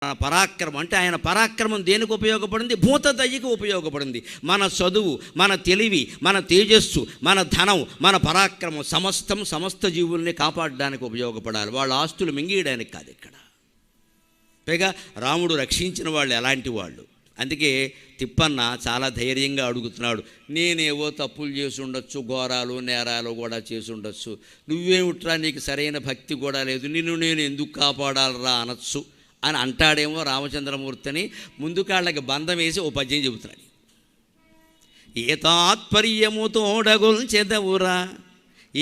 పరాక్రమం అంటే ఆయన పరాక్రమం దేనికి ఉపయోగపడింది? భూతదయ్యకు ఉపయోగపడింది. మన చదువు, మన తెలివి, మన తేజస్సు, మన ధనం, మన పరాక్రమం సమస్త జీవుల్ని కాపాడడానికి ఉపయోగపడాలి. వాళ్ళ ఆస్తులు మింగేయడానికి కాదు. ఇక్కడ పైగా రాముడు రక్షించిన వాళ్ళు ఎలాంటి వాళ్ళు? అందుకే తిప్పన్న చాలా ధైర్యంగా అడుగుతున్నాడు, నేనేవో తప్పులు చేసి ఉండొచ్చు, ఘోరాలు నేరాలు కూడా చేసి ఉండొచ్చు, నువ్వేమిట్రా నీకు సరైన భక్తి కూడా లేదు, నిన్ను నేను ఎందుకు కాపాడాలరా అనొచ్చు అని అంటాడేమో రామచంద్రమూర్తిని. ముందు కాళ్ళకి బంధం వేసి ఓ పద్యం చెబుతున్నాడు. ఏ తాత్పర్యము తోడగొల్చెదవురా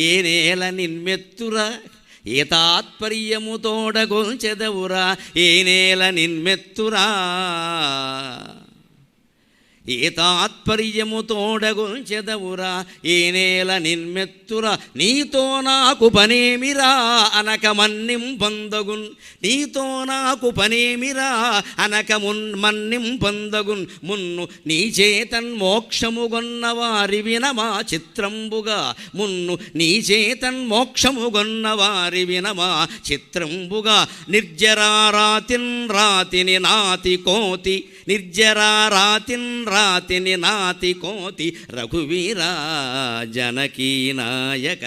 ఏ నేల నిన్మెత్తురా, ఏ తాత్పర్యము తోడగొల్చెదవురా ఏ నేల నిన్మెత్తురా, ఏ తాత్పర్యము తోడగొల్చెదవురా ఏ నేల నిన్మెత్తురా, నీతో నాకు పనేమిరా అనక మన్నిం పొందగున్, నీతో నాకు పనేమిరా అనక మన్నిం పొందగున్, మున్ను నీ చేతన్ మోక్షముగొన్న వారి వినమా చిత్రంబుగా, మున్ను నీ చేతన్ మోక్షముగొన్న వారి వినమా చిత్రంబుగా, నిర్జరారాతిన్ రాతిని నాతి కోతి, నిర్జరారాతిన్ రాతిని నాతి కోతి, రఘువీరా జనకీ నాయక.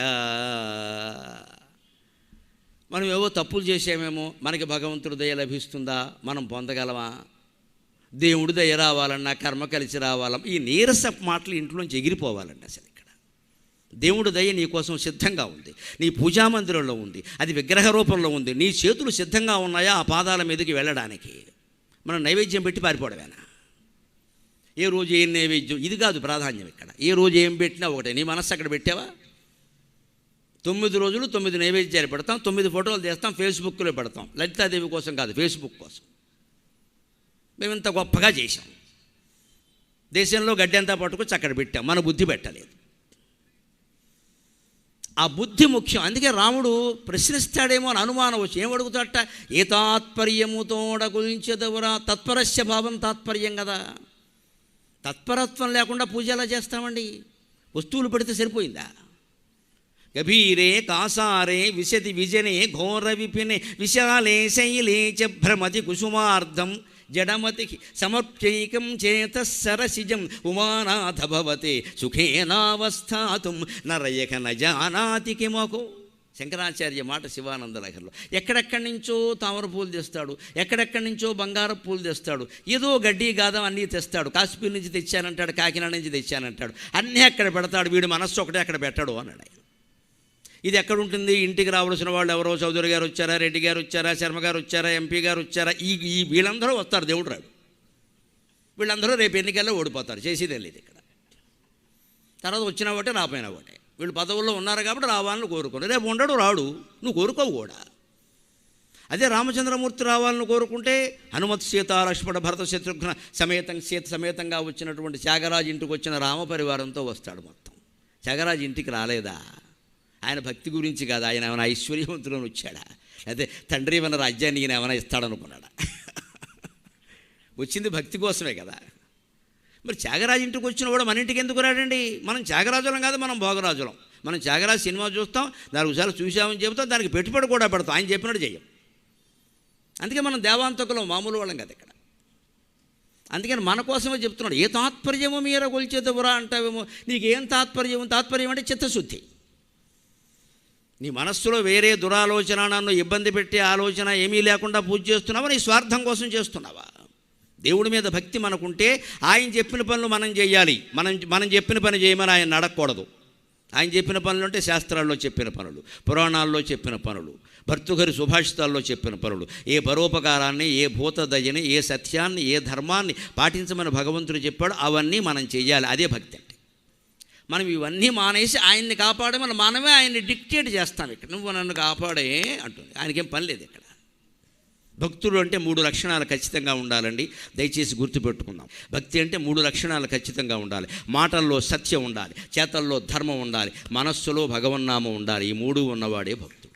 మనం ఏవో తప్పులు చేసామేమో, మనకి భగవంతుడి దయ లభిస్తుందా? మనం పొందగలమా? దేవుడి దయ రావాలన్నా, కర్మ కలిసి రావాలన్నా, ఈ నీరస మాటలు ఇంట్లోంచి ఎగిరిపోవాలండి. అసలు ఇక్కడ దేవుడి దయ నీ కోసం సిద్ధంగా ఉంది, నీ పూజామందిరంలో ఉంది, అది విగ్రహ రూపంలో ఉంది. నీ చేతులు సిద్ధంగా ఉన్నాయా ఆ పాదాల మీదకి వెళ్ళడానికి? మనం నైవేద్యం పెట్టి పారిపోవడమేనా? ఏ రోజు ఏం నైవేద్యం, ఇది కాదు ప్రాధాన్యం ఇక్కడ. ఏ రోజు ఏం పెట్టినా ఒకటే. నీ మనస్సు అక్కడ పెట్టావా? 9 రోజులు 9 నైవేద్యాలు పెడతాం, 9 ఫోటోలు తీస్తాం, ఫేస్బుక్లో పెడతాం. లలితాదేవి కోసం కాదు, ఫేస్బుక్ కోసం. మేము ఇంత గొప్పగా చేశాం, దేశంలో గడ్డంతా పట్టుకొచ్చి అక్కడ పెట్టాం, మన బుద్ధి పెట్టలేదు. ఆ బుద్ధి ముఖ్యం. అందుకే రాముడు ప్రశ్నిస్తాడేమో అని అనుమానం వచ్చి ఏం అడుగుతాడట? ఏ తాత్పర్యము తోడగొల్చెదవురా, తత్పరస్య భావం తాత్పర్యం కదా. తత్పరత్వం లేకుండా పూజ ఎలా చేస్తామండి? వస్తువులు పెడితే సరిపోయిందా? గభీరే కాసారే విశతి విజనే ఘోర విపినే విశాలే శైలే చ భ్రమతి కుసుమార్ధం జడమతికి సమర్ప్యైకం చేత సరసిజం ఉమానాథ భవతే సుఖేనావస్థాతుం నరయక నజానాతి కిమకో. శంకరాచార్య మాట శివానంద లహరిలో. ఎక్కడెక్కడి నుంచో తామర పూలు తెస్తాడు, ఎక్కడెక్కడి నుంచో బంగారు పూలు తెస్తాడు, ఏదో గడ్డి గాదం అన్నీ తెస్తాడు. కాశ్మీర్ నుంచి తెచ్చానంటాడు, కాకినాడ నుంచి తెచ్చానంటాడు, అన్నీ అక్కడ పెడతాడు. వీడి మనస్సు ఒకటే అక్కడ పెట్టడు అన్నాడు ఆయన. ఇది ఎక్కడుంటుంది? ఇంటికి రావాల్సిన వాళ్ళు ఎవరో చౌదరి గారు వచ్చారా, రెడ్డి గారు వచ్చారా, శర్మ గారు వచ్చారా, ఎంపీ గారు వచ్చారా, ఈ వీళ్ళందరూ వస్తారు, దేవుడు రాడు. వీళ్ళందరూ రేపు ఎన్నికల్లో ఓడిపోతారు, చేసేదే లేదు ఇక్కడ. తర్వాత వచ్చినా ఒకటే, రాపోయినా ఒకటే. వీళ్ళు పదవుల్లో ఉన్నారు కాబట్టి రావాలని కోరుకోరు. రేపు ఉండడు, రాడు, నువ్వు కోరుకోవు కూడా. అదే రామచంద్రమూర్తి రావాలని కోరుకుంటే హనుమత్ సీత లక్ష్మణ భరత శత్రుఘ్న సమేతంగా వచ్చినటువంటి త్యాగరాజు ఇంటికి వచ్చిన రామ పరివారంతో వస్తాడు మొత్తం. త్యాగరాజు ఇంటికి రాలేదా? ఆయన భక్తి గురించి కాదు, ఆయన ఏమైనా ఐశ్వర్యవంతులను వచ్చాడా, అయితే తండ్రి ఏమైనా రాజ్యాన్ని ఈయన ఏమైనా ఇస్తాడనుకున్నాడా? వచ్చింది భక్తి కోసమే కదా. మరి త్యాగరాజు ఇంటికి వచ్చిన కూడా మన ఇంటికి ఎందుకు రాడండి? మనం త్యాగరాజులం కాదు, మనం భోగరాజులం. మనం త్యాగరాజు సినిమా చూస్తాం, 4 సార్లు చూసామని చెబుతాం, దానికి పెట్టుబడి కూడా పెడతాం, ఆయన చెప్పినట్టు చెయ్యం. అందుకే మనం దేవాంతకులం, మామూలు వాళ్ళం కదా ఇక్కడ. అందుకని మన కోసమే చెప్తున్నాడు. ఏ తాత్పర్యమో మీర కొలిచేదవురా అంటావేమో. నీకేం తాత్పర్యం? తాత్పర్యం అంటే చిత్తశుద్ధి. నీ మనస్సులో వేరే దురాలోచన, నన్ను ఇబ్బంది పెట్టే ఆలోచన ఏమీ లేకుండా పూజ చేస్తున్నావా? నీ స్వార్థం కోసం చేస్తున్నావా? దేవుడి మీద భక్తి మనకుంటే ఆయన చెప్పిన పనులు మనం చేయాలి. మనం చెప్పిన పని చేయమని ఆయన అడగకూడదు. ఆయన చెప్పిన పనులు అంటే శాస్త్రాల్లో చెప్పిన పనులు, పురాణాల్లో చెప్పిన పనులు, భర్తృహరి సుభాషితాల్లో చెప్పిన పనులు. ఏ పరోపకారాన్ని, ఏ భూతదయని, ఏ సత్యాన్ని, ఏ ధర్మాన్ని పాటించమని భగవంతుడు చెప్పాడు, అవన్నీ మనం చేయాలి. అదే భక్తి అంటే. మనం ఇవన్నీ మానేసి ఆయన్ని కాపాడమని మనమే ఆయన్ని డిక్టేట్ చేస్తాం. ఇక్కడ నువ్వు నన్ను కాపాడే అంటుంది. ఆయనకేం పని లేదు ఇక్కడ. భక్తుడు అంటే 3 లక్షణాలు ఖచ్చితంగా ఉండాలండి, దయచేసి గుర్తుపెట్టుకుందాం. భక్తి అంటే 3 లక్షణాలు ఖచ్చితంగా ఉండాలి. మాటల్లో సత్యం ఉండాలి, చేతల్లో ధర్మం ఉండాలి, మనస్సులో భగవన్నామం ఉండాలి. ఈ 3 ఉన్నవాడే భక్తుడు.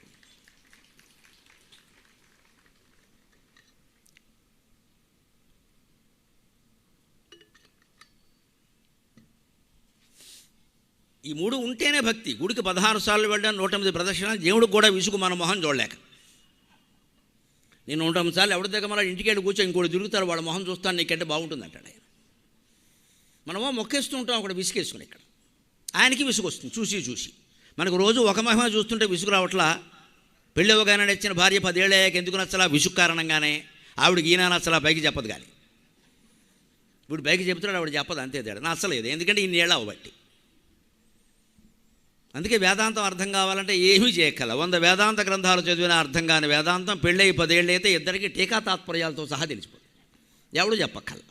ఈ 3 ఉంటేనే భక్తి. గుడికి 16 సార్లు వెళ్ళాను, 108 ప్రదక్షిణాలు, దేవుడికి కూడా విసుగు మన మొహం చూడలేక. నేను 100 సార్లు ఎవరి దగ్గర మళ్ళీ ఇంటికి వెళ్ళి కూర్చో ఇంకోటి తిరుగుతారు, వాడు మొహం చూస్తాను నీకంటే బాగుంటుంది అంటాడు ఆయన. మనమో మొక్కేస్తూ ఉంటాం అక్కడ విసుగేసుకుని. ఇక్కడ ఆయనకి విసుగు వస్తుంది చూసి. మనకు రోజు ఒక మహిమ చూస్తుంటే విసుగు రావట్లా. పెళ్ళి అవ్వగానే నచ్చిన భార్య 10 ఏళ్ళు అయ్యాక ఎందుకు నచ్చలా? విసుగు కారణంగానే. ఆవిడకి ఈయన నచ్చలా, పైకి చెప్పదు. కానీ ఇప్పుడు పైకి చెప్తున్నాడు, ఆవిడ చెప్పదు, అంతే తేడా. నచ్చలేదు, ఎందుకంటే ఇన్ని ఏళ్ళు అవ్వబట్టి. అందుకే వేదాంతం అర్థం కావాలంటే ఏమీ చేయక్కల. 100 వేదాంత గ్రంథాలు చదివిన అర్థం కాని వేదాంతం పెళ్ళయి 10 ఏళ్ళు అయితే ఇద్దరికి టీకా తాత్పర్యాలతో సహా తెలిసిపోతుంది. ఎవడు చెప్పక్కల.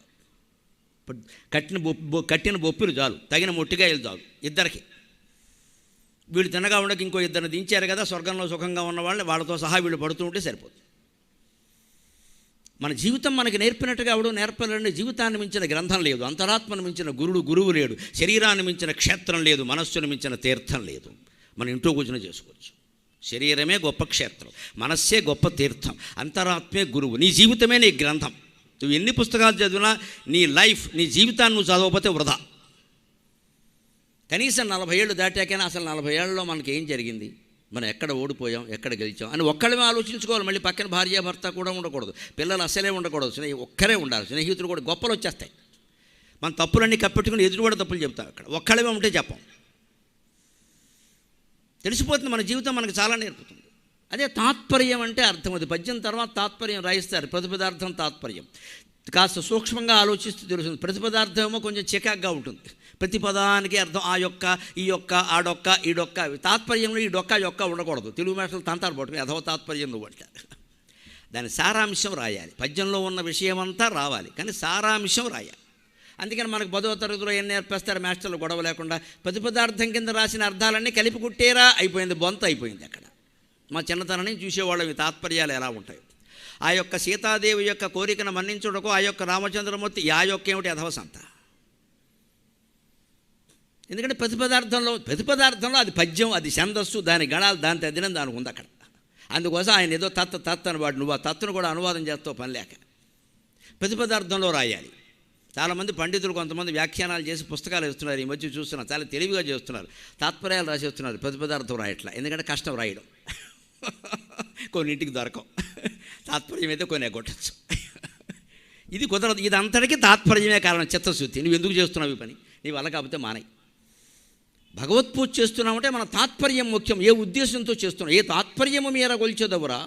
కట్టిన బొప్పిలు చాలు, తగిన మొట్టికాయలు చాలు ఇద్దరికి. వీళ్ళు తినగా ఉండక ఇంకో ఇద్దరిని దించారు కదా, స్వర్గంలో సుఖంగా ఉన్న వాళ్ళని వాళ్ళతో సహా వీళ్ళు పడుతూ ఉంటే సరిపోతుంది. మన జీవితం మనకి నేర్పినట్టుగా ఎవడో నేర్పలేని. జీవితాన్ని మించిన గ్రంథం లేదు, అంతరాత్మను మించిన గురువు లేడు, శరీరాన్ని మించిన క్షేత్రం లేదు, మనస్సును మించిన తీర్థం లేదు. మన ఇంట్లో కూర్చొని చేసుకోవచ్చు. శరీరమే గొప్ప క్షేత్రం, మనస్సే గొప్ప తీర్థం, అంతరాత్మే గురువు. నీ జీవితమే నీ గ్రంథం. నువ్వు ఎన్ని పుస్తకాలు చదివినా నీ లైఫ్, నీ జీవితాన్ని నువ్వు చదవకపోతే వృధా. కనీసం 40 ఏళ్ళు దాటాకైనా అసలు 40 ఏళ్ళలో మనకి ఏం జరిగింది, మనం ఎక్కడ ఓడిపోయాం, ఎక్కడ గెలిచాం అని ఒక్కళ్ళమే ఆలోచించుకోవాలి. మళ్ళీ పక్కన భార్య భర్త కూడా ఉండకూడదు, పిల్లలు అసలే ఉండకూడదు, ఒక్కరే ఉండాలి. స్నేహితులు కూడా గొప్పలు వచ్చేస్తాయి. మన తప్పులన్నీ కప్పెట్టుకుని ఎదురు కూడా తప్పులు చెప్తాం. అక్కడ ఒక్కళ్ళమే ఉంటే చెప్పం. తెలిసిపోతుంది మన జీవితం మనకు చాలా నేర్పుతుంది. అదే తాత్పర్యం అంటే అర్థం. అది పద్యం తర్వాత తాత్పర్యం రాయిస్తారు. ప్రతిపదార్థం తాత్పర్యం కాస్త సూక్ష్మంగా ఆలోచిస్తూ తెలుస్తుంది. ప్రతిపదార్థం ఏమో కొంచెం చికాగ్గా ఉంటుంది. ప్రతి పదానికి అర్థం ఆ యొక్క, ఈ యొక్క, ఆడొక్క, ఈడొక్క. తాత్పర్యంలో ఈ డొక్క యొక్క ఉండకూడదు. తెలుగు భాషలో తంతారు పట్టుకుని అథవ తాత్పర్యం నువ్వు అంటారు. దాని సారాంశం రాయాలి. పద్యంలో ఉన్న విషయమంతా రావాలి, కానీ సారాంశం రాయాలి. అందుకని మనకు 10వ తరగతిలో ఏం నేర్పేస్తారు మాస్టర్లు గొడవ లేకుండా? ప్రతిపదార్థం కింద రాసిన అర్థాలన్నీ కలిపి కుట్టేరా, అయిపోయింది, బొంత అయిపోయింది. అక్కడ మా చిన్నతనాన్ని చూసేవాళ్ళం ఈ తాత్పర్యాలు ఎలా ఉంటాయి. ఆ యొక్క సీతాదేవి యొక్క కోరికను మన్నించుటకు ఆ యొక్క రామచంద్రమూర్తి ఆ యొక్క ఏమిటి అధవసంత. ఎందుకంటే ప్రతిపదార్థంలో అది పద్యం, అది ఛందస్సు, దాని గణాలు, దాని తద్దినం దానికి ఉంది అక్కడ. అందుకోసం ఆయన ఏదో తత్త అని వాడు, నువ్వు ఆ తత్తును కూడా అనువాదం చేస్తావు పని లేక. ప్రతిపదార్థంలో రాయాలి. చాలామంది పండితులు కొంతమంది వ్యాఖ్యానాలు చేసి పుస్తకాలు వేస్తున్నారు. ఈ మధ్య చూస్తున్నారు, చాలా తెలివిగా చేస్తున్నారు. తాత్పర్యాలు రాసేస్తున్నారు, ప్రతిపదార్థం రాయట్లా. ఎందుకంటే కష్టం రాయడం. కొన్నింటికి దొరకవు. తాత్పర్యం అయితే కొన్ని కొట్టచ్చు. ఇది కుదరదు. ఇది అంతటికీ తాత్పర్యమే కారణం. చిత్తశుద్ధి. నువ్వు ఎందుకు చేస్తున్నావు ఈ పని? నీ వల్ల కాకపోతే మానేయి. భగవత్పూజ చేస్తున్నామంటే మన తాత్పర్యం ముఖ్యం. ఏ ఉద్దేశంతో చేస్తున్నావు, ఏ తాత్పర్యము మీర కొలిచేదవురా?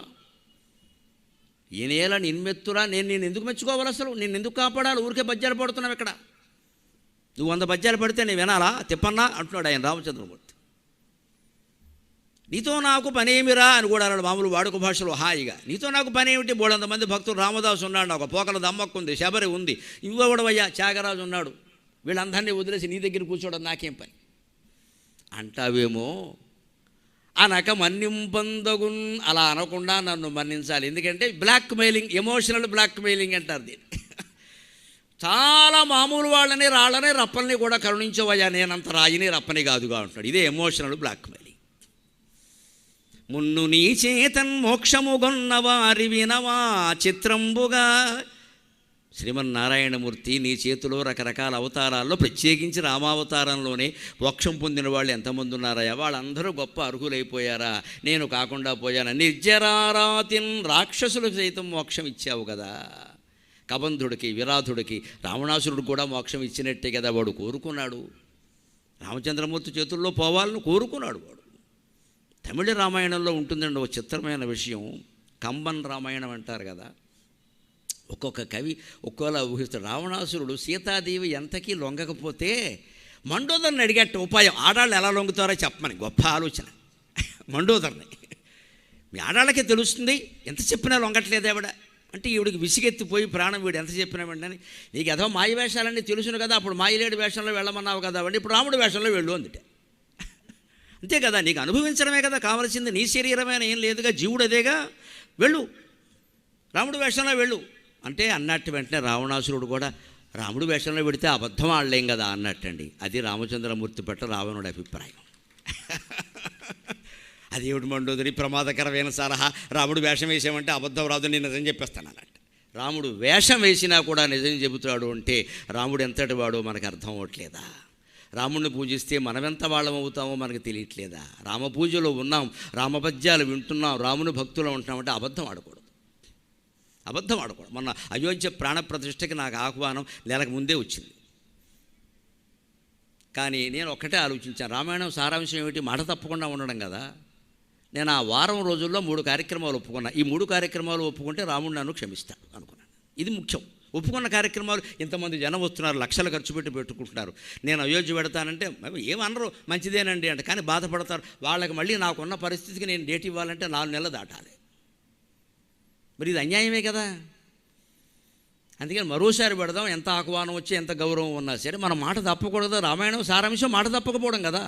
ఈ నేల నిన్మెత్తురా, నేను ఎందుకు మెచ్చుకోవాలి? అసలు నేను ఎందుకు కాపాడాలి? ఊరికే బజ్జాలు పడుతున్నావు ఇక్కడ. నువ్వు 100 బజ్జాలు పడితే నేను వినాలా? తిప్పన్నా అంటున్నాడు ఆయన రామచంద్రమూర్తి. నీతో నాకు పనేమిరా అని కూడా అన్నాడు మామూలు వాడుక భాషలో హాయిగా. నీతో నాకు పనేమిటి? 300 మంది భక్తులు, రామదాసు ఉన్నాడు, ఒక పోకల దమ్మక్కు ఉంది, శబరి ఉంది, ఇవ్వడవయ్యా త్యాగరాజు ఉన్నాడు, వీళ్ళందరినీ వదిలేసి నీ దగ్గర కూర్చోవడం నాకేం పని అంటావేమో. అనక మన్నింపందగున్, అలా అనకుండా నన్ను మన్నించాలి. ఎందుకంటే blackmailing, emotional blackmailing అంటారు దీన్ని. చాలా మామూలు వాళ్ళని, రాళ్ళని, రప్పల్ని కూడా కరుణించవయ్యా, నేనంత రాయిని రప్పని కాదుగా అంటున్నాడు. ఇదే ఎమోషనల్ బ్లాక్ మెయిలింగ్. మున్ను నీ చేతన్ మోక్షముగొన్న వారి వినవా చిత్రంబుగా. శ్రీమన్నారాయణమూర్తి నీ చేతిలో రకరకాల అవతారాల్లో, ప్రత్యేకించి రామావతారంలోనే మోక్షం పొందిన వాళ్ళు ఎంతమంది ఉన్నారయ్యా? వాళ్ళందరూ గొప్ప అర్హులైపోయారా? నేను కాకుండా పోయాను. నిర్జరారాతిన్, రాక్షసులకు సైతం మోక్షం ఇచ్చావు కదా. కబంధుడికి, విరాధుడికి, రావణాసురుడు కూడా మోక్షం ఇచ్చినట్టే కదా వాడు కోరుకున్నాడు. రామచంద్రమూర్తి చేతుల్లో పోవాలని కోరుకున్నాడు వాడు. తమిళ రామాయణంలో ఉంటుందండి ఒక చిత్రమైన విషయం. కంబన్ రామాయణం అంటారు కదా. ఒక్కొక్క కవి ఒక్కోలా ఊహిస్తాడు. రావణాసురుడు సీతాదేవి ఎంతకీ లొంగకపోతే మండోదరిని అడిగట్ట ఉపాయం, ఆడాళ్ళు ఎలా లొంగుతారో చెప్పమని. గొప్ప ఆలోచన మండోదరిని. మీ ఆడాళ్ళకే తెలుస్తుంది, ఎంత చెప్పినా లొంగట్లేదు ఆవిడ అంటే. ఈవిడికి విసిగెత్తిపోయి ప్రాణం, వీడు ఎంత చెప్పినా వెంటనే, నీకు ఏదో మాయ వేషాలన్నీ తెలుసును కదా, అప్పుడు మాయలేడి వేషంలో వెళ్ళమన్నావు కదా వాడిని, ఇప్పుడు రాముడి వేషంలో వెళ్ళు అందుటే. అంతే కదా, నీకు అనుభవించడమే కదా కావాల్సింది. నీ శరీరమైన ఏం లేదుగా, జీవుడు అదేగా, వెళ్ళు రాముడు వేషంలో వెళ్ళు అంటే అన్నట్టు వెంటనే రావణాసురుడు కూడా రాముడు వేషంలో పెడితే అబద్ధం ఆడలేం కదా అన్నట్టండి. అది రామచంద్రమూర్తి పట్ల రావణుడి అభిప్రాయం. అదేమిటి మండోదరి, ప్రమాదకరమైన సలహా, రాముడు వేషం వేసామంటే అబద్ధం రాదు, నేను నిజం చెప్పేస్తాను అన్నట్టు. రాముడు వేషం వేసినా కూడా నిజం చెబుతాడు అంటే రాముడు ఎంతటి వాడో మనకు అర్థం అవ్వట్లేదా? రాముడిని పూజిస్తే మనమెంత వాళ్ళం అవుతామో మనకు తెలియట్లేదా? రామపూజలో ఉన్నాం, రామపద్యాలు వింటున్నాం, రాముని భక్తులు ఉంటున్నామంటే అబద్ధం ఆడకూడదు. అబద్ధం ఆడకూడదు. మొన్న అయోధ్య ప్రాణప్రతిష్ఠకి నాకు ఆహ్వానం నెలకు ముందే వచ్చింది. కానీ నేను ఒక్కటే ఆలోచించాను, రామాయణం సారాంశం ఏమిటి? మాట తప్పకుండా ఉండడం కదా. నేను ఆ వారం రోజుల్లో 3 కార్యక్రమాలు ఒప్పుకున్నా. ఈ 3 కార్యక్రమాలు ఒప్పుకుంటే రాముడు నన్ను క్షమిస్తాడు అనుకున్నాను. ఇది ముఖ్యం. ఒప్పుకున్న కార్యక్రమాలు, ఇంతమంది జనం వస్తున్నారు, లక్షలు ఖర్చు పెట్టుకుంటున్నారు. నేను అయోధ్య పెడతానంటే ఏమనరు, మంచిదేనండి అంటే, కానీ బాధపడతారు. వాళ్ళకి మళ్ళీ నాకున్న పరిస్థితికి నేను డేట్ ఇవ్వాలంటే 4 నెలలు దాటాలి. మరి ఇది అన్యాయమే కదా. అందుకని మరోసారి పెడదాం. ఎంత ఆహ్వానం వచ్చి ఎంత గౌరవం ఉన్నా సరే మన మాట తప్పకూడదు. రామాయణం సారాంశం మాట తప్పకపోవడం కదా.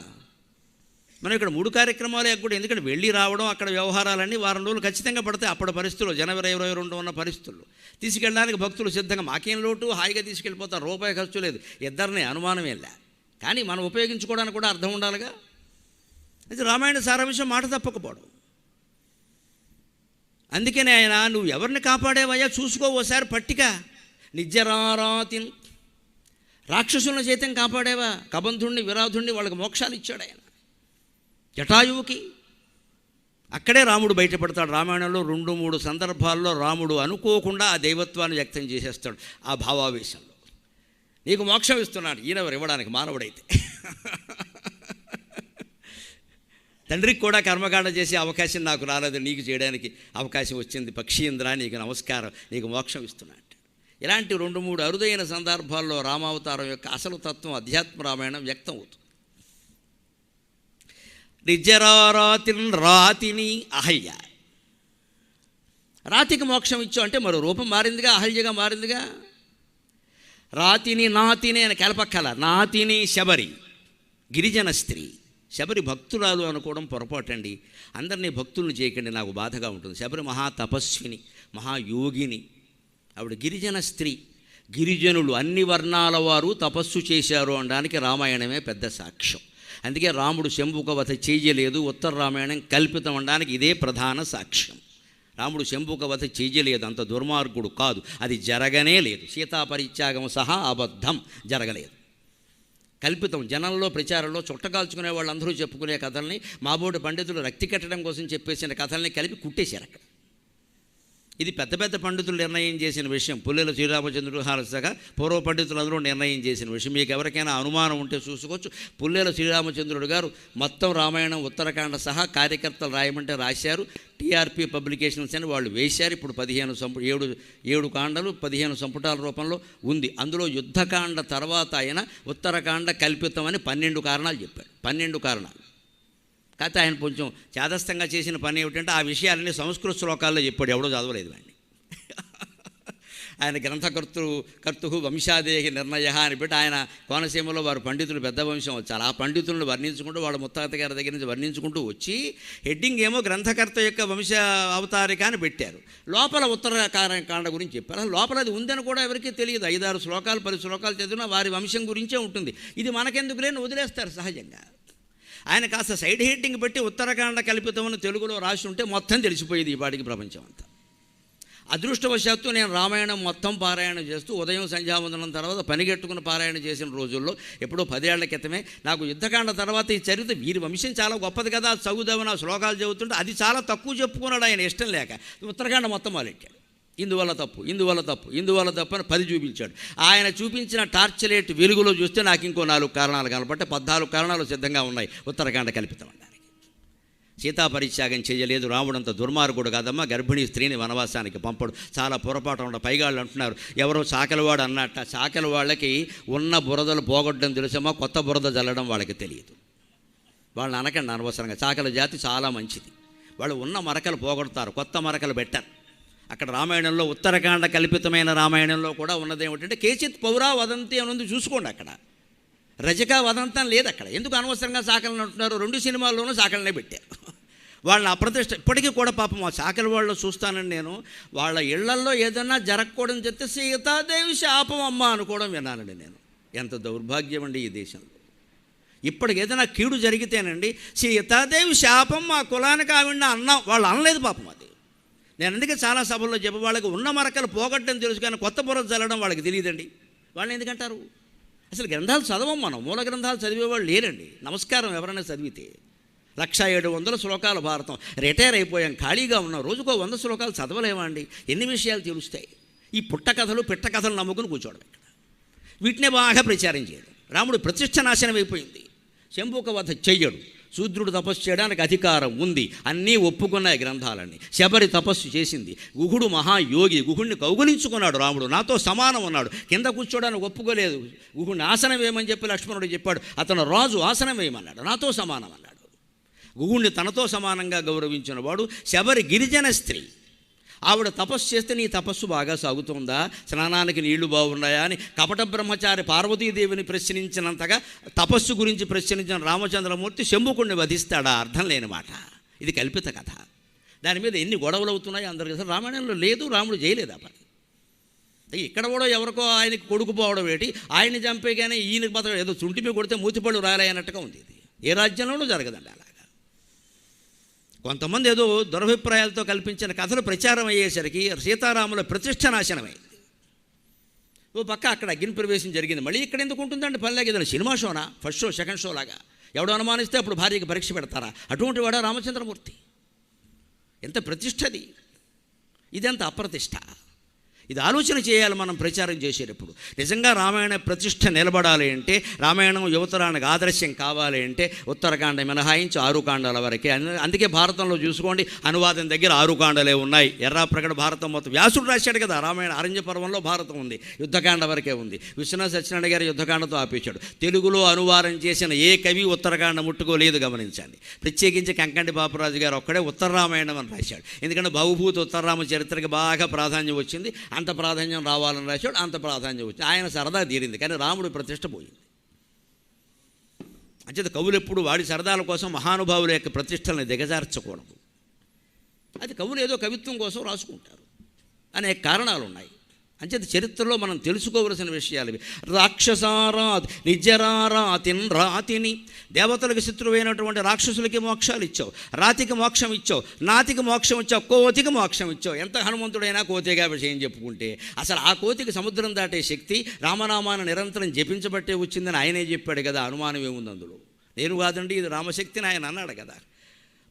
మనం ఇక్కడ 3 కార్యక్రమాలు కూడా, ఎందుకంటే వెళ్ళి రావడం, అక్కడ వ్యవహారాలన్నీ వారం రోజులు ఖచ్చితంగా పడతాయి. అప్పటి పరిస్థితుల్లో జనవరి 22 ఉన్న పరిస్థితుల్లో తీసుకెళ్ళడానికి భక్తులు సిద్ధంగా, మాకేం లోటు, హాయిగా తీసుకెళ్ళిపోతారు, రూపాయి ఖర్చు లేదు, ఇద్దరిని అనుమానమే లే. కానీ మనం ఉపయోగించుకోవడానికి కూడా అర్థం ఉండాలిగా. అయితే రామాయణ సారాంశం మాట తప్పకపోవడం. అందుకనే ఆయన, నువ్వు ఎవరిని కాపాడేవయ్యా చూసుకో ఓసారి పట్టిక. నిజ్జరారాతిన్, రాక్షసులను సైతం కాపాడేవా? కబంధుణ్ణి, విరాధుణ్ణి, వాళ్ళకి మోక్షాలు ఇచ్చాడు ఆయన. జటాయువుకి అక్కడే రాముడు బయటపడతాడు. రామాయణంలో 2-3 సందర్భాల్లో రాముడు అనుకోకుండా ఆ దైవత్వాన్ని వ్యక్తం చేసేస్తాడు ఆ భావావేశంలో. నీకు మోక్షం ఇస్తున్నాడు. ఈయనెవరు ఇవ్వడానికి, మానవుడైతే. తండ్రికి కూడా కర్మకాండ చేసే అవకాశం నాకు రాలేదు, నీకు చేయడానికి అవకాశం వచ్చింది. పక్షీంద్ర, నీకు నమస్కారం, నీకు మోక్షం ఇస్తున్నాడు. ఇలాంటి 2-3 అరుదైన సందర్భాల్లో రామావతారం యొక్క అసలు తత్వం, అధ్యాత్మ రామాయణం వ్యక్తం అవుతుంది. నిజ్జరారాతిన్ రాతిని అహల్య, రాతికి మోక్షం ఇచ్చావు అంటే మరో రూపం మారిందిగా, అహల్యగా మారిందిగా. రాతిని నాతిని అని కలపక్కల. నాతిని శబరి, గిరిజన స్త్రీ. శబరి భక్తురాలు అనుకోవడం పొరపాటండి. అందరినీ భక్తులను చేయకండి, నాకు బాధగా ఉంటుంది. శబరి మహాతపస్విని, మహాయోగిని. ఆవిడ గిరిజన స్త్రీ. గిరిజనులు అన్ని వర్ణాల వారు తపస్సు చేశారు అనడానికి రామాయణమే పెద్ద సాక్ష్యం. అందుకే రాముడు శంభుక వధ చేయలేదు, ఉత్తర రామాయణం కల్పితం అనడానికి ఇదే ప్రధాన సాక్ష్యం. రాముడు శంభుక వధ చేయలేదు, అంత దుర్మార్గుడు కాదు, అది జరగనే లేదు. సీతాపరిత్యాగం సహా అబద్ధం, జరగలేదు, కల్పితం. జనంలో ప్రచారంలో చుట్టకాల్చుకునే వాళ్ళందరూ చెప్పుకునే కథల్ని, మాబోటి పండితులు రక్తి కట్టడం కోసం చెప్పేసిన కథల్ని కలిపి కుట్టేశారు అక్కడ. ఇది పెద్ద పెద్ద పండితులు నిర్ణయం చేసిన విషయం. పుల్లెల శ్రీరామచంద్రుడు హారసగా పూర్వ పండితులందరూ నిర్ణయం చేసిన విషయం. మీకు ఎవరికైనా అనుమానం ఉంటే చూసుకోవచ్చు. పుల్లెల శ్రీరామచంద్రుడు గారు మొత్తం రామాయణం ఉత్తరకాండ సహా కార్యకర్తలు రాయమంటే రాశారు. టీఆర్పీ పబ్లికేషన్స్ అని వాళ్ళు వేశారు. ఇప్పుడు 7 కాండలు 15 సంపుటాల రూపంలో ఉంది. అందులో యుద్ధకాండ తర్వాత ఆయన ఉత్తరకాండ కల్పితం అని 12 కారణాలు చెప్పారు. 12 కారణాలు. కాకపోతే ఆయన కొంచెం చేదస్తంగా చేసిన పని ఏమిటంటే ఆ విషయాలన్నీ సంస్కృత శ్లోకాల్లో చెప్పాడు. ఎవడో చదవలేదు వాడిని. ఆయన గ్రంథకర్తు వంశాదేహి నిర్ణయ అని పెట్టి, ఆయన కోనసీమలో వారు పండితులు పెద్ద వంశం వచ్చారు. ఆ పండితులను వర్ణించుకుంటూ వాళ్ళ ముత్తాత గారి దగ్గర నుంచి వర్ణించుకుంటూ వచ్చి హెడ్డింగ్ ఏమో గ్రంథకర్త యొక్క వంశ అవతారిక అని పెట్టారు. లోపల ఉత్తరకాండ గురించి చెప్పారు. లోపల అది ఉందని కూడా ఎవరికీ తెలియదు. 5-6 శ్లోకాలు 10 శ్లోకాలు చదివినా వారి వంశం గురించే ఉంటుంది. ఇది మనకెందుకు లేని వదిలేస్తారు సహజంగా. ఆయన కాస్త సైడ్ హెడ్డింగ్ పెట్టి ఉత్తరకాండ కల్పితమని తెలుగులో రాసి ఉంటే మొత్తం తెలిసిపోయేది ఈ పాటికి ప్రపంచం అంతా. అదృష్టవశాత్తు నేను రామాయణం మొత్తం పారాయణ చేస్తూ ఉదయం సంధ్యావందనం తర్వాత పనిగట్టుకుని పారాయణ చేసిన రోజుల్లో, ఎప్పుడో 10 ఏళ్ల క్రితమే, నాకు యుద్ధకాండ తర్వాత ఈ చరిత్ర వీరి వంశం చాలా గొప్పది కదా, చదువుదామని ఆ శ్లోకాలు చదువుతుంటే అది చాలా తక్కువ చెప్పుకున్నాడు ఆయన, ఇష్టం లేక. ఉత్తరకాండ మొత్తం మొదలెట్టాడు. ఇందువల్ల తప్పు అని 10 చూపించాడు. ఆయన చూపించిన టార్చ్ లైట్ వెలుగులో చూస్తే నాకు ఇంకో 4 కారణాలు కనబట్టే 14 కారణాలు సిద్ధంగా ఉన్నాయి ఉత్తరకాండ కల్పితం అనడానికి. సీతాపరిత్యాగం చేయలేదు, రాముడంత దుర్మార్గుడు కాదమ్మా, గర్భిణీ స్త్రీని వనవాసానికి పంపడు, చాలా పొరపాటు ఉండ. పైగాళ్ళు అంటున్నారు, ఎవరో చాకలివాడు అన్నట్ట. చాకలి వాళ్ళకి ఉన్న బురదలు పోగొట్టడం తెలుసమ్మా, కొత్త బురద జల్లడం వాళ్ళకి తెలియదు. వాళ్ళని అనకండి అనవసరంగా. చాకలి జాతి చాలా మంచిది, వాళ్ళు ఉన్న మరకలు పోగొడతారు, కొత్త మరకలు పెట్టారు. అక్కడ రామాయణంలో ఉత్తరకాండ కల్పితమైన రామాయణంలో కూడా ఉన్నది ఏమిటంటే కేచిత్ పౌరా వదంతి అని ఉంది, చూసుకోండి. అక్కడ రజక వదంతం లేదు. అక్కడ ఎందుకు అనవసరంగా చాకలిని అంటున్నారు? 2 సినిమాల్లోనూ చాకలినే పెట్టారు. వాళ్ళని అప్రతిష్ట. ఇప్పటికీ కూడా పాపం ఆ చాకలి వాళ్ళు చూస్తానండి నేను, వాళ్ళ ఇళ్లల్లో ఏదన్నా జరగకూడదని చెప్తే సీతాదేవి శాపం అమ్మ అనుకోవడం విన్నానండి నేను. ఎంత దౌర్భాగ్యం అండి ఈ దేశంలో. ఇప్పటికి ఏదైనా కీడు జరిగితేనండి సీతాదేవి శాపం మా కులానికి ఆవిడ అన్నాం, వాళ్ళు అనలేదు పాపం. అది నేను అందుకే చాలా సభల్లో చెప్పి, వాళ్ళకి ఉన్న మరకలు పోగొట్టడం తెలుసు కానీ కొత్త బుర్ర చల్లడం వాళ్ళకి తెలియదండి. వాళ్ళని ఎందుకంటారు? అసలు గ్రంథాలు చదవం మనం, మూల గ్రంథాలు చదివేవాళ్ళు లేరండి. నమస్కారం ఎవరైనా చదివితే. 1700 శ్లోకాల భారతం. రిటైర్ అయిపోయాం, ఖాళీగా ఉన్నాం, రోజుకో 100 శ్లోకాలు చదవలేమా అండి? ఎన్ని విషయాలు తెలుస్తాయి? ఈ పుట్ట కథలు పిట్ట కథలు నమ్ముకుని కూర్చోవడం ఇక్కడ. వీటినే బాగా ప్రచారం చేయడం. రాముడు ప్రతిష్ట నాశనం అయిపోయింది. శంభుక వధ చెయ్యడు, శూద్రుడు తపస్సు చేయడానికి అధికారం ఉంది, అన్నీ ఒప్పుకున్నాయి గ్రంథాలన్నీ. శబరి తపస్సు చేసింది, గుహుడు మహాయోగి, గుహుడిని కౌగులించుకున్నాడు రాముడు, నాతో సమానం అన్నాడు. కింద కూర్చోడానికి ఒప్పుకోలేదు, గుహుడిని ఆసనం వేయమని చెప్పి లక్ష్మణుడు చెప్పాడు. అతను రాజు, ఆసనం వేయమన్నాడు, నాతో సమానం అన్నాడు. గుహుడిని తనతో సమానంగా గౌరవించిన వాడు. శబరి గిరిజన స్త్రీ, ఆవిడ తపస్సు చేస్తే నీ తపస్సు బాగా సాగుతుందా, స్నానానికి నీళ్లు బాగున్నాయా అని కపట బ్రహ్మచారి పార్వతీదేవిని ప్రశ్నించినంతగా తపస్సు గురించి ప్రశ్నించిన రామచంద్రమూర్తి శంభుకుణ్ణి వధిస్తాడా? అర్థం లేని మాట. ఇది కల్పిత కథ. దాని మీద ఎన్ని గొడవలు అవుతున్నాయి అందరికీ అసలు రామాయణంలో లేదు, రాముడు చేయలేదు ఆ పని. ఇక్కడ కూడా ఎవరికో ఆయనకి కొడుకు పోవడం ఏంటి, ఆయన్ని చంపేగానే ఈయనకి బతకడం ఏదో చుంటిమి కొడితే మూతిపళ్ళు రాలయ్యన్నట్టుగా ఉంది. ఇది ఏ రాజ్యంలోనూ జరగదండి అలాగా. కొంతమంది ఏదో దురభిప్రాయాలతో కల్పించిన కథలు ప్రచారం అయ్యేసరికి సీతారాముల ప్రతిష్ట నాశనమైంది. ఓ పక్క అక్కడ అగ్ని ప్రవేశం జరిగింది, మళ్ళీ ఇక్కడ ఎందుకు ఉంటుందండి పనిలాగా? ఏదైనా సినిమా షోనా? ఫస్ట్ షో సెకండ్ షో లాగా ఎవడో అనుమానిస్తే అప్పుడు భార్యకి పరీక్ష పెడతారా? అటువంటి వాడా రామచంద్రమూర్తి? ఎంత ప్రతిష్టది, ఇదెంత అప్రతిష్ట. ఇది ఆలోచన చేయాలి మనం ప్రచారం చేసేటప్పుడు. నిజంగా రామాయణ ప్రతిష్ట నిలబడాలి అంటే, రామాయణం యువతరానికి ఆదర్శం కావాలి అంటే ఉత్తరకాండ మినహాయించి 6 కాండాల వరకే. అందుకే భారతంలో చూసుకోండి, అనువాదం దగ్గర 6 కాండలే ఉన్నాయి. ఎర్రాప్రగడ భారతం మొత్తం వ్యాసుడు రాశాడు కదా, రామాయణ అరణ్య పర్వంలో భారతం ఉంది, యుద్ధకాండ వరకే ఉంది. విశ్వనాథ సత్యనారాయణ గారు యుద్ధకాండతో ఆపేశాడు. తెలుగులో అనువాదం చేసిన ఏ కవి ఉత్తరకాండ ముట్టుకోలేదు, గమనించండి. ప్రత్యేకించి కంకండి పాపరాజు గారు ఒక్కడే ఉత్తర రామాయణం అని రాశాడు. ఎందుకంటే భవభూత ఉత్తరరామ చరిత్రకి బాగా ప్రాధాన్యం వచ్చింది, అంత ప్రాధాన్యం రావాలని రాశాడు, అంత ప్రాధాన్యం వచ్చింది. ఆయన సరదా తీరింది, కానీ రాముడు ప్రతిష్ట పోయింది. అంచేత కవులు ఎప్పుడు వాడి సరదాల కోసం మహానుభావుల యొక్క ప్రతిష్టలను దిగజార్చకూడదు. అది కవులు ఏదో కవిత్వం కోసం రాసుకుంటారు, అనేక కారణాలు ఉన్నాయి. అంచేత చరిత్రలో మనం తెలుసుకోవలసిన విషయాలు ఇవి. రాక్షసారాత్ నిజరారాతిన్ రాతిని, దేవతలకు శత్రువైనటువంటి రాక్షసులకి మోక్షాలు ఇచ్చావు, రాతికి మోక్షం ఇచ్చావు, నాతికి మోక్షం ఇచ్చావు, కోతికి మోక్షం ఇచ్చావు. ఎంత హనుమంతుడైనా కోతిగా విషయం చెప్పుకుంటే, అసలు ఆ కోతికి సముద్రం దాటే శక్తి రామనామాన్ని నిరంతరం జపించబట్టే వచ్చిందని ఆయనే చెప్పాడు కదా, అనుమానం ఏముంది అందులో? నేను కాదండి, ఇది రామశక్తిని ఆయన అన్నాడు కదా.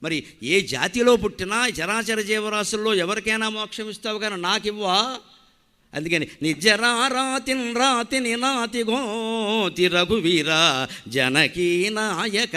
మరి ఏ జాతిలో పుట్టినా చరాచర జీవరాశుల్లో ఎవరికైనా మోక్షం ఇస్తావు, కానీ నాకివ్వా? అందుకని నిజరారాతిన్ రాతిని నాతి గోతి రఘువీర జనకీ నాయక.